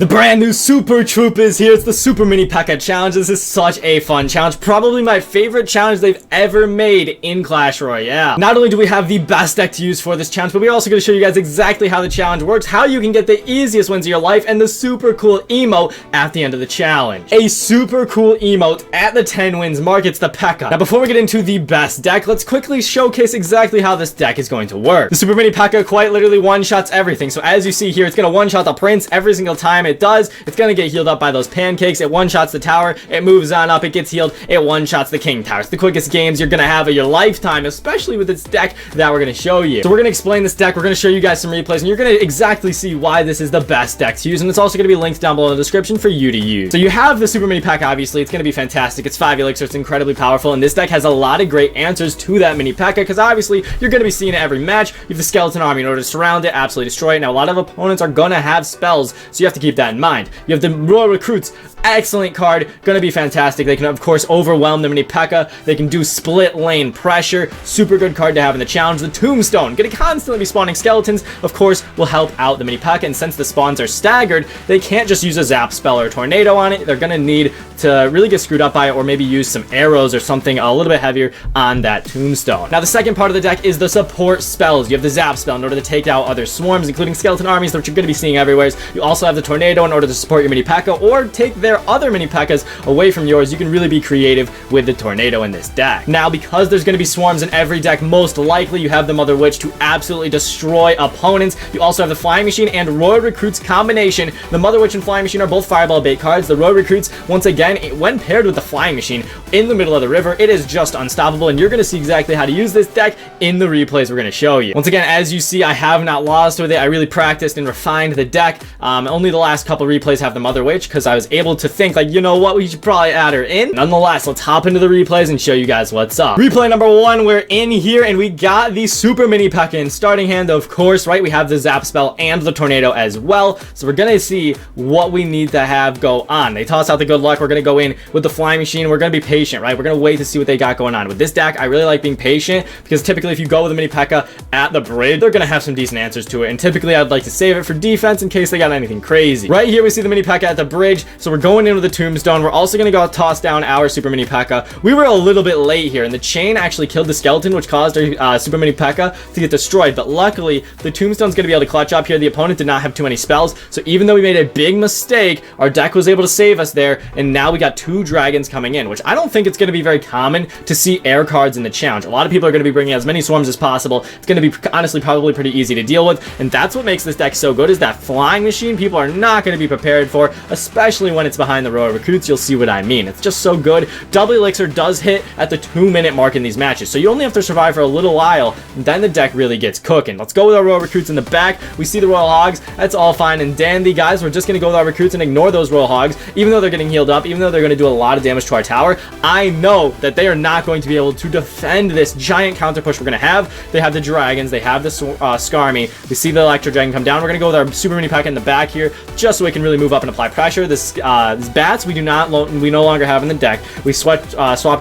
The brand new Super Troop is here. It's the Super Mini Pekka Challenge. This is such a fun challenge. Probably my favorite challenge they've ever made in Clash Royale. Not only do we have the best deck to use for this challenge, but we're also going to show you guys exactly how the challenge works, how you can get the easiest wins of your life, and the super cool emote at the end of the challenge. A super cool emote at the 10 wins mark. It's the Pekka. Now, before we get into the best deck, let's quickly showcase exactly how this deck is going to work. The Super Mini Pekka quite literally one-shots everything. So as you see here, it's going to one-shot the Prince every single time it does. It's gonna get healed up by those pancakes. It one-shots the tower. It moves on up. It gets healed. It one-shots the king tower. It's the quickest games you're gonna have of your lifetime, especially with this deck that we're gonna show you. So we're gonna explain this deck. We're gonna show you guys some replays, and you're gonna exactly see why this is the best deck to use. And it's also gonna be linked down below in the description for you to use. So you have the Super Mini Pekka. Obviously, it's gonna be fantastic. It's 5 elixir. It's incredibly powerful, and this deck has a lot of great answers to that Mini Pekka, because obviously you're gonna be seeing it every match. You have the skeleton army in order to surround it, absolutely destroy it. Now a lot of opponents are gonna have spells, so you have to keep that in mind. You have the Royal recruits, excellent card, gonna be fantastic. They can of course overwhelm the Mini Pekka. They can do split lane pressure, super good card to have in the challenge. The Tombstone, gonna constantly be spawning skeletons, of course will help out the Mini Pekka, and since the spawns are staggered, they can't just use a zap spell or a tornado on it. They're gonna need to really get screwed up by it, or maybe use some arrows or something a little bit heavier on that Tombstone. Now the second part of the deck is the support spells. You have the zap spell in order to take out other swarms, including skeleton armies, which you're gonna be seeing everywhere. You also have the tornado in order to support your Mini Pekka, or take their other Mini Pekkas away from yours. You can really be creative with the tornado in this deck. Now, because there's going to be swarms in every deck, most likely you have the Mother Witch to absolutely destroy opponents. You also have the Flying Machine and Royal Recruits combination. The Mother Witch and Flying Machine are both Fireball bait cards. The Royal Recruits, once again, when paired with the Flying Machine in the middle of the river, it is just unstoppable, and you're going to see exactly how to use this deck in the replays we're going to show you. Once again, as you see, I have not lost with it. I really practiced and refined the deck. Only the last couple replays have the Mother Witch, because I was able to think, like, you know what, we should probably add her in. Nonetheless, let's hop into the replays and show you guys what's up. Replay number 1, we're in here, and we got the Super Mini Pekka in starting hand, of course, right? We have the zap spell and the tornado as well, so we're gonna see what we need to have go on. They toss out the good luck. We're gonna go in with the Flying Machine. We're gonna be patient, right? We're gonna wait to see what they got going on. With this deck, I really like being patient, because typically if you go with a Mini Pekka at the bridge, they're gonna have some decent answers to it, and typically I'd like to save it for defense in case they got anything crazy. Right here we see the Mini Pekka at the bridge, so we're going in with the Tombstone. We're also gonna go toss down our Super Mini Pekka. We were a little bit late here, and the chain actually killed the skeleton, which caused our Super Mini Pekka to get destroyed, but luckily the Tombstone's gonna be able to clutch up here. The opponent did not have too many spells, so even though we made a big mistake, our deck was able to save us there, and now we got 2 dragons coming in, which I don't think it's gonna be very common to see air cards in the challenge. A lot of people are gonna be bringing as many swarms as possible. It's gonna be honestly probably pretty easy to deal with, and that's what makes this deck so good, is that Flying Machine people are not gonna be prepared for, especially when it's behind the Royal Recruits. You'll see what I mean. It's just so good. Double elixir does hit at the 2-minute mark in these matches, so you only have to survive for a little while, and then the deck really gets cooking. Let's go with our Royal Recruits in the back. We see the Royal Hogs. That's all fine and dandy, guys. We're just gonna go with our Recruits and ignore those Royal Hogs, even though they're getting healed up, even though they're gonna do a lot of damage to our tower. I know that they are not going to be able to defend this giant counter push we're gonna have. They have the dragons. They have the Skarmy. We see the Electro Dragon come down. We're gonna go with our Super Mini Pekka in the back here, just so we can really move up and apply pressure. This bats we no longer have in the deck. We swapped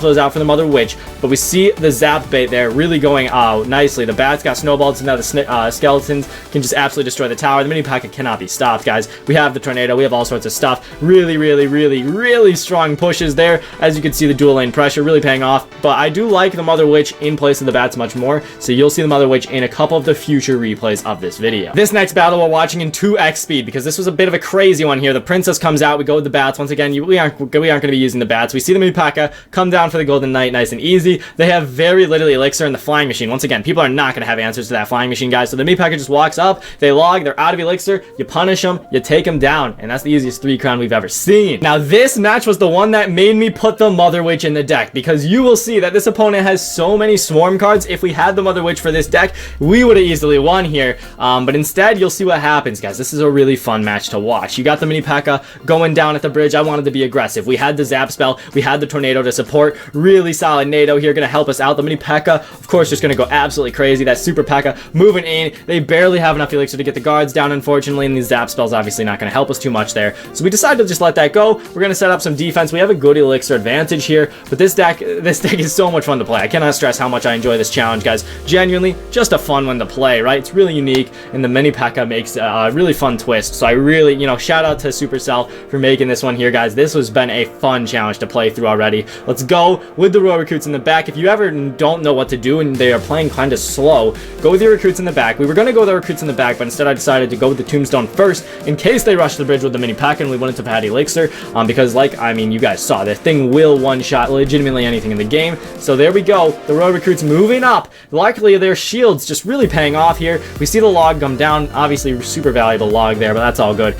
those out for the Mother Witch, but we see the zap bait there really going nicely. The bats got snowballed, so now the skeletons can just absolutely destroy the tower. The Mini Pekka cannot be stopped, guys. We have the tornado. We have all sorts of stuff. Really strong pushes there. As you can see, the dual lane pressure really paying off, but I do like the Mother Witch in place of the bats much more, so you'll see the Mother Witch in a couple of the future replays of this video. This next battle we're watching in 2x speed, because this was a bit of a crazy one here. The Princess comes out. We go with the bats. Once again, we aren't going to be using the bats. We see the Mini Pekka come down for the Golden Knight, nice and easy. They have very little elixir in the Flying Machine. Once again, people are not going to have answers to that Flying Machine, guys, so the Mini Pekka just walks up, they log, they're out of elixir, you punish them, you take them down, and that's the easiest 3-crown we've ever seen. Now, this match was the one that made me put the Mother Witch in the deck, because you will see that this opponent has so many swarm cards. If we had the Mother Witch for this deck, we would have easily won here, but instead, you'll see what happens, guys. This is a really fun match to watch. You got the Mini Pekka going down at the bridge. I wanted to be aggressive. We had the zap spell, we had the tornado to support. Really solid NATO here, gonna help us out. The Mini Pekka, of course, just gonna go absolutely crazy. That Super Pekka moving in. They barely have enough elixir to get the guards down, unfortunately, and these zap spells obviously not gonna help us too much there, so we decided to just let that go. We're gonna set up some defense. We have a good elixir advantage here, but this deck is so much fun to play. I cannot stress how much I enjoy this challenge, guys. Genuinely just a fun one to play, right? It's really unique, and the Mini Pekka makes a really fun twist, so I really really, you know, shout out to Supercell for making this one here, guys. This has been a fun challenge to play through already. Let's go with the Royal recruits in the back. If you ever don't know what to do and they are playing kind of slow, go with your recruits in the back. We were going to go with the recruits in the back, but instead I decided to go with the Tombstone first in case they rush the bridge with the mini pack and we wouldn't have had Elixir, because like, I mean, you guys saw, this thing will one-shot legitimately anything in the game. So there we go. The Royal recruits moving up. Luckily, their shields just really paying off here. We see the log come down. Obviously, super valuable log there, but that's all good.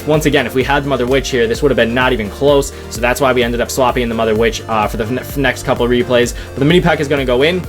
Once again, if we had the Mother Witch here, this would have been not even close. So that's why we ended up swapping in the Mother Witch for the next couple of replays. But the mini pack is going to go in.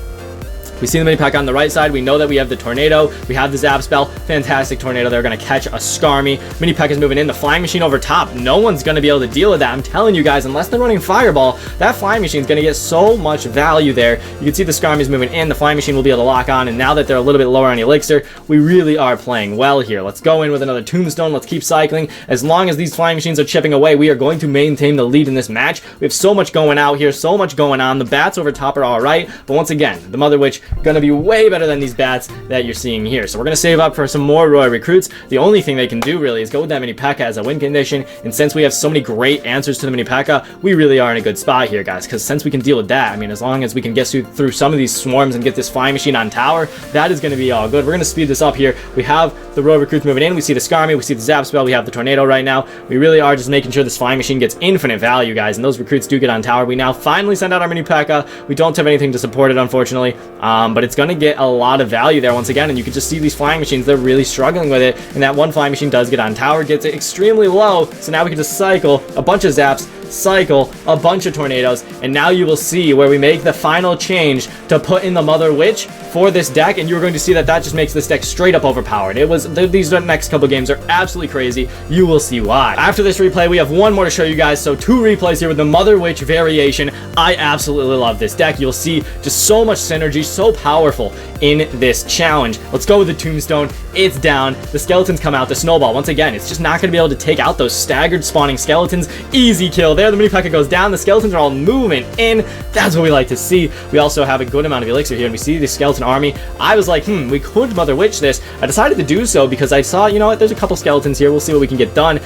We see the mini pack on the right side. We know that we have the tornado. We have the zap spell. Fantastic tornado. They're going to catch a Skarmy. Mini pack is moving in. The flying machine over top. No one's going to be able to deal with that. I'm telling you guys, unless they're running fireball, that flying machine is going to get so much value there. You can see the Skarmy is moving in. The flying machine will be able to lock on. And now that they're a little bit lower on Elixir, we really are playing well here. Let's go in with another Tombstone. Let's keep cycling. As long as these flying machines are chipping away, we are going to maintain the lead in this match. We have so much going out here. So much going on. The bats over top are all right. But once again, the Mother Witch going to be way better than these bats that you're seeing here. So we're going to save up for some more Royal recruits. The only thing they can do really is go with that mini Pekka as a win condition. And since we have so many great answers to the mini Pekka, we really are in a good spot here, guys. Because since we can deal with that, I mean, as long as we can get through some of these swarms and get this flying machine on tower, that is going to be all good. We're going to speed this up here. We have the Royal recruits moving in. We see the Skarmy. We see the zap spell. We have the tornado right now. We really are just making sure this flying machine gets infinite value, guys. And those recruits do get on tower. We now finally send out our mini Pekka. We don't have anything to support it, unfortunately. But it's going to get a lot of value there once again, and you can just see these flying machines, they're really struggling with it, and that one flying machine does get on tower, gets it extremely low, so now we can just cycle a bunch of zaps, cycle a bunch of tornadoes, and now you will see where we make the final change to put in the Mother Witch for this deck, and you're going to see that that just makes this deck straight up overpowered. These next couple games are absolutely crazy. You will see why. After this replay, we have one more to show you guys, so 2 replays here with the Mother Witch variation. I absolutely love this deck. You'll see just so much synergy, so powerful in this challenge. Let's go with the Tombstone. It's down. The skeletons come out. The snowball, once again, it's just not going to be able to take out those staggered spawning skeletons. Easy kill there. The mini Pekka goes down. The skeletons are all moving in. That's what we like to see. We also have a good amount of elixir here, and we see the skeleton army. I was like, we could Mother Witch this. I decided to do so because I saw, you know what, there's a couple skeletons here. We'll see what we can get done.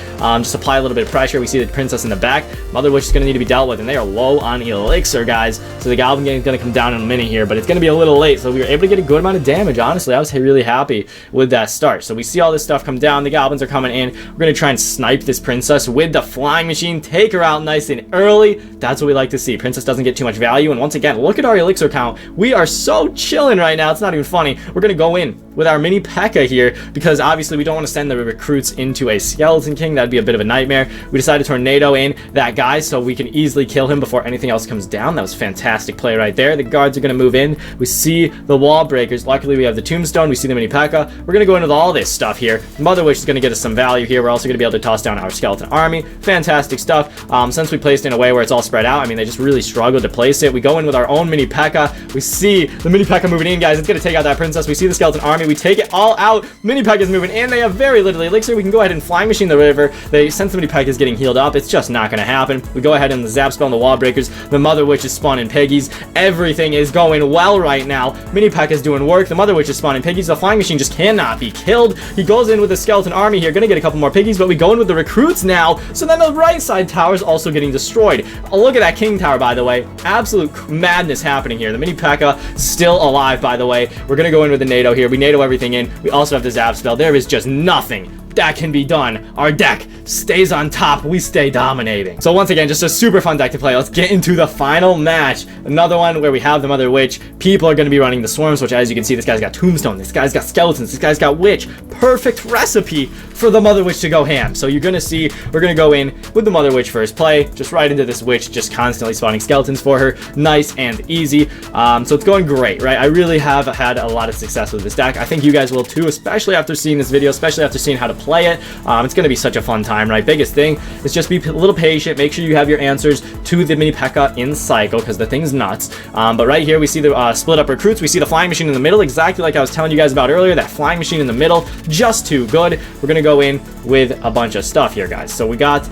Just apply a little bit of pressure. We see the princess in the back. Mother Witch is going to need to be dealt with, and they are low on elixir, guys. So the Goblin Gang is going to come down in a minute here, but it's going to be a little late. So we were able to get a good amount of damage. Honestly, I was really happy with that start. So we see all this stuff come down. The goblins are coming in. We're going to try and snipe this princess with the flying machine. Take her out nice and early. That's what we like to see. Princess doesn't get too much value. And once again, look at our elixir count. We are so chilling right now. It's not even funny. We're going to go in with our mini Pekka here because obviously we don't want to send the recruits into a skeleton king. That'd be a bit of a nightmare. We decided to tornado in that guy so we can easily kill him before anything else comes down. That was fantastic play right there. The guards are going to move in. We see the wall breakers. Luckily we have the Tombstone. We see the mini Pekka. We're going to go into all this stuff here. Mother Witch is going to get us some value here. We're also going to be able to toss down our skeleton army. Fantastic stuff. Since we placed it in a way where it's all spread out, I mean, they just really struggled to place it. We go in with our own mini Pekka. We see the mini Pekka moving in, guys. It's going to take out that princess. We see the skeleton army. We take it all out. Mini Pekka is moving in. They have very little elixir. We can go ahead and flying machine the river. Since the mini Pekka is getting healed up, it's just not going to happen. We go ahead and the zap spell on the wall breakers. The Mother Witch is spawning piggies. Everything is going well right now. Mini Pekka is doing work. The Mother Witch is spawning piggies. The flying machine just cannot be killed. He goes in with the skeleton army here. Going to get a couple more piggies, but we go in with the recruits now. So then the right side tower is also getting destroyed. Oh, look at that king tower, by the way. Absolute madness happening here. The mini Pekka still alive, by the way. We're going to go in with the NATO here. We NATO everything in. We also have the zap spell. There is just nothing that can be done. Our deck stays on top. We stay dominating. So once again, just a super fun deck to play. Let's get into the final match. Another one where we have the Mother Witch. People are going to be running the swarms, which as you can see, this guy's got Tombstone. This guy's got skeletons. This guy's got Witch. Perfect recipe for the Mother Witch to go ham. So you're going to see, we're going to go in with the Mother Witch first play. Just right into this Witch, just constantly spawning skeletons for her. Nice and easy. So it's going great, right? I really have had a lot of success with this deck. I think you guys will too, especially after seeing this video, especially after seeing how to play it. It's going to be such a fun time, right? Biggest thing is just be a little patient. Make sure you have your answers to the mini Pekka in cycle because the thing's nuts. But right here we see the split up recruits. We see the flying machine in the middle, exactly like I was telling you guys about earlier. That flying machine in the middle, just too good. We're going to go in with a bunch of stuff here, guys. So we got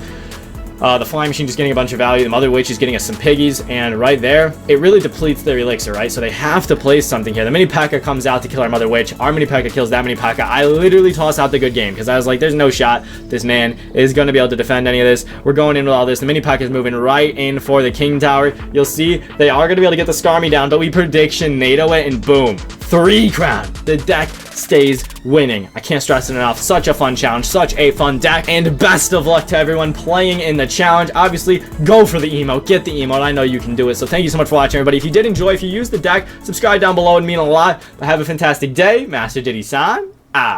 The flying machine just getting a bunch of value. The mother witch is getting us some piggies, and right there, it really depletes their elixir, right? So they have to place something here. The mini Pekka comes out to kill our mother witch. Our mini Pekka kills that mini Pekka. I literally toss out the good game because I was like, there's no shot this man is going to be able to defend any of this. We're going in with all this. The mini Pekka is moving right in for the king tower. You'll see they are going to be able to get the Skarmy down, but we prediction NATO it, and boom, 3 crown. The deck stays winning. I can't stress it enough. Such a fun challenge, such a fun deck, and best of luck to everyone playing in the challenge. Obviously, go for the emote, get the emote. I know you can do it. So thank you so much for watching, everybody. If you did enjoy, if you used the deck, subscribe down below. It'd mean a lot. But have a fantastic day. Master Diddy-san out.